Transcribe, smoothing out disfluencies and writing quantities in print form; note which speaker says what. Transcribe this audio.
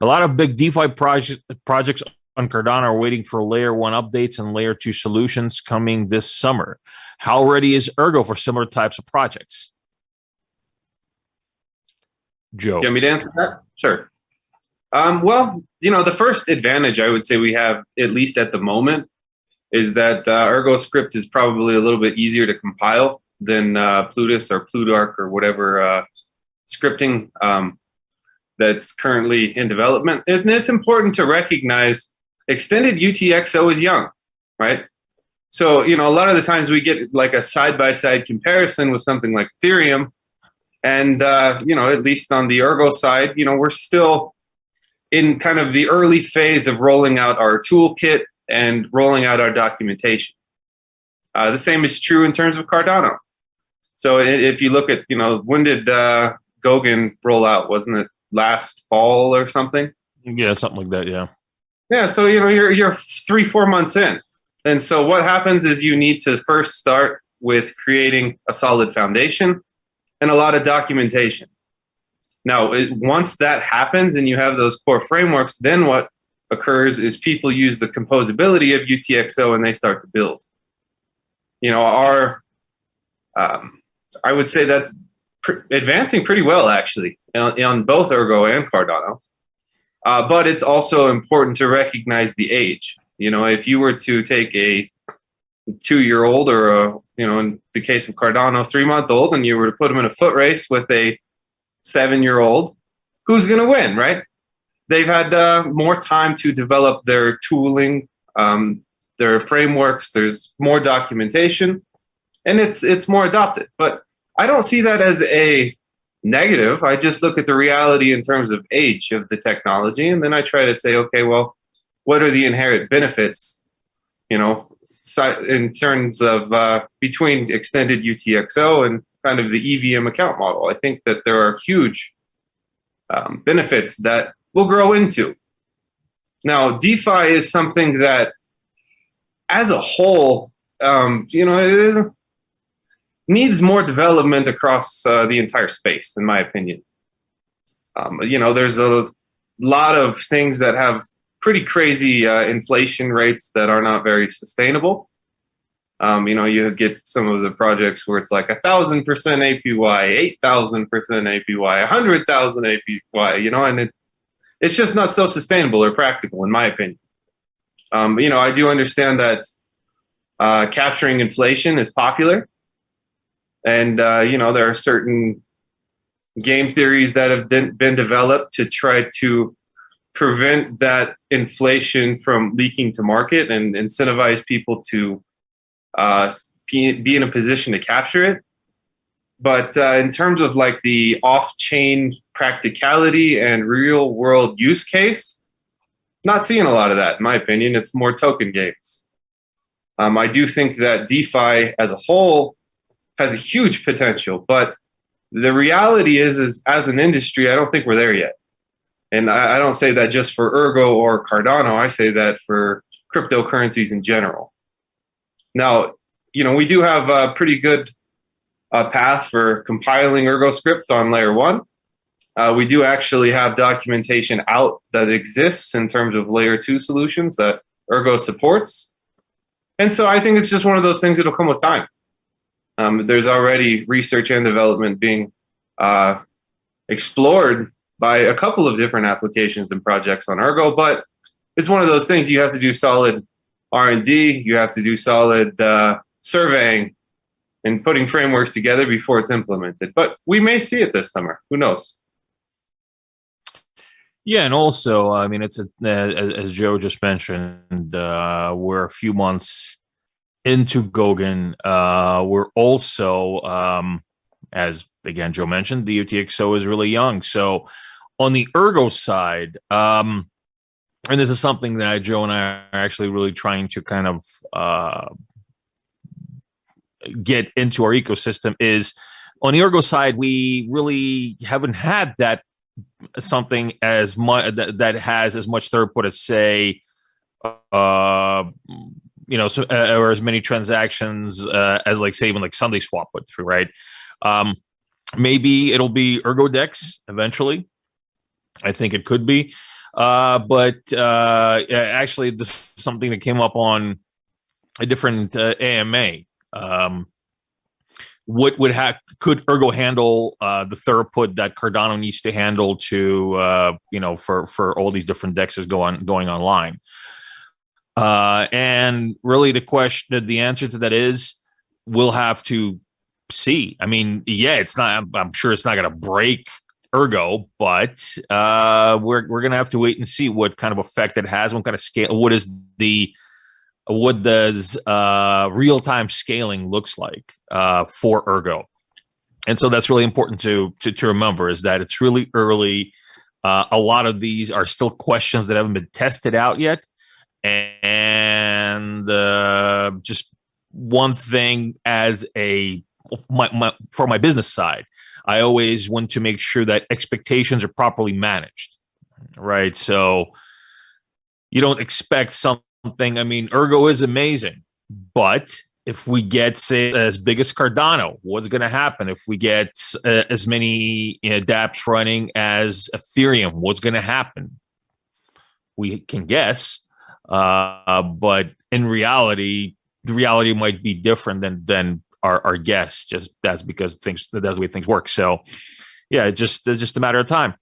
Speaker 1: A lot of big DeFi projects on Cardano are waiting for layer one updates and layer two solutions coming this summer. How ready is Ergo for similar types of projects? Joe.
Speaker 2: You want me to answer that? Sure. Well, the first advantage I would say we have, at least at the moment, is that Ergo script is probably a little bit easier to compile than Plutus or Plutarch or whatever scripting that's currently in development. And it's important to recognize extended UTXO is young, right? So, a lot of the times we get like a side-by-side comparison with something like Ethereum. And, at least on the Ergo side, we're still in kind of the early phase of rolling out our toolkit and rolling out our documentation. The same is true in terms of Cardano. So if you look at, when did Goguen roll out? Wasn't it last fall or something?
Speaker 1: Yeah, something like that, yeah.
Speaker 2: Yeah, so, you're 3-4 months in. And so what happens is you need to first start with creating a solid foundation and a lot of documentation. Now, once that happens and you have those core frameworks, then what occurs is people use the composability of UTXO and they start to build. I would say that's advancing pretty well, actually, on both Ergo and Cardano. But it's also important to recognize the age. If you were to take a 2-year-old or in the case of Cardano, 3-month-old, and you were to put them in a foot race with a 7-year-old, who's going to win, right? They've had more time to develop their tooling, their frameworks. There's more documentation, and it's more adopted. But I don't see that as a negative. I just look at the reality in terms of age of the technology, and then I try to say, okay, well, what are the inherent benefits, in terms of between extended UTXO and kind of the EVM account model? I think that there are huge benefits that we'll grow into. Now, DeFi is something that, as a whole, it needs more development across the entire space, in my opinion. There's a lot of things that have pretty crazy inflation rates that are not very sustainable. You get some of the projects where it's like 1,000% APY, 8,000% APY, 100,000 APY, and it's just not so sustainable or practical, in my opinion. I do understand that capturing inflation is popular, and there are certain game theories that have been developed to try to prevent that inflation from leaking to market and incentivize people to be in a position to capture it. But in terms of like the off-chain practicality and real-world use case, not seeing a lot of that, in my opinion. It's more token games. I do think that DeFi as a whole has a huge potential, but the reality is as an industry, I don't think we're there yet. And I don't say that just for Ergo or Cardano. I say that for cryptocurrencies in general. Now, we do have a pretty good path for compiling Ergo script on layer one. We do actually have documentation out that exists in terms of layer two solutions that Ergo supports. And so I think it's just one of those things that'll come with time. There's already research and development being explored by a couple of different applications and projects on Ergo, but it's one of those things you have to do solid R&D, you have to do solid surveying and putting frameworks together before it's implemented. But we may see it this summer. Who knows?
Speaker 1: Yeah, and also, I mean, it's as Joe just mentioned, we're a few months into Goguen. We're also, as again Joe mentioned, the UTXO is really young. So on the Ergo side, and this is something that Joe and I are actually really trying to kind of get into our ecosystem, is on the Ergo side, we really haven't had that something as much that has as much throughput as say or as many transactions as like say even like Sunday Swap went through, right? Maybe it'll be Ergo Dex eventually. I think it could be. Actually, this is something that came up on a different AMA. What would could Ergo handle the throughput that Cardano needs to handle to for all these different dexes going online? And really, the answer to that is we'll have to see. I mean, yeah, it's not. I'm sure it's not going to break Ergo, but we're going to have to wait and see what kind of effect it has, what kind of scale, what does real-time scaling looks like for Ergo. And so that's really important to remember, is that it's really early. A lot of these are still questions that haven't been tested out yet. And just one thing for my business side, I always want to make sure that expectations are properly managed, right? So you don't expect something. I mean, Ergo is amazing, but if we get, say, as big as Cardano, what's going to happen? If we get as many dApps running as Ethereum, what's going to happen? We can guess, but in reality, the reality might be different than our guess. Just that's because that's the way things work. So, yeah, it's just a matter of time.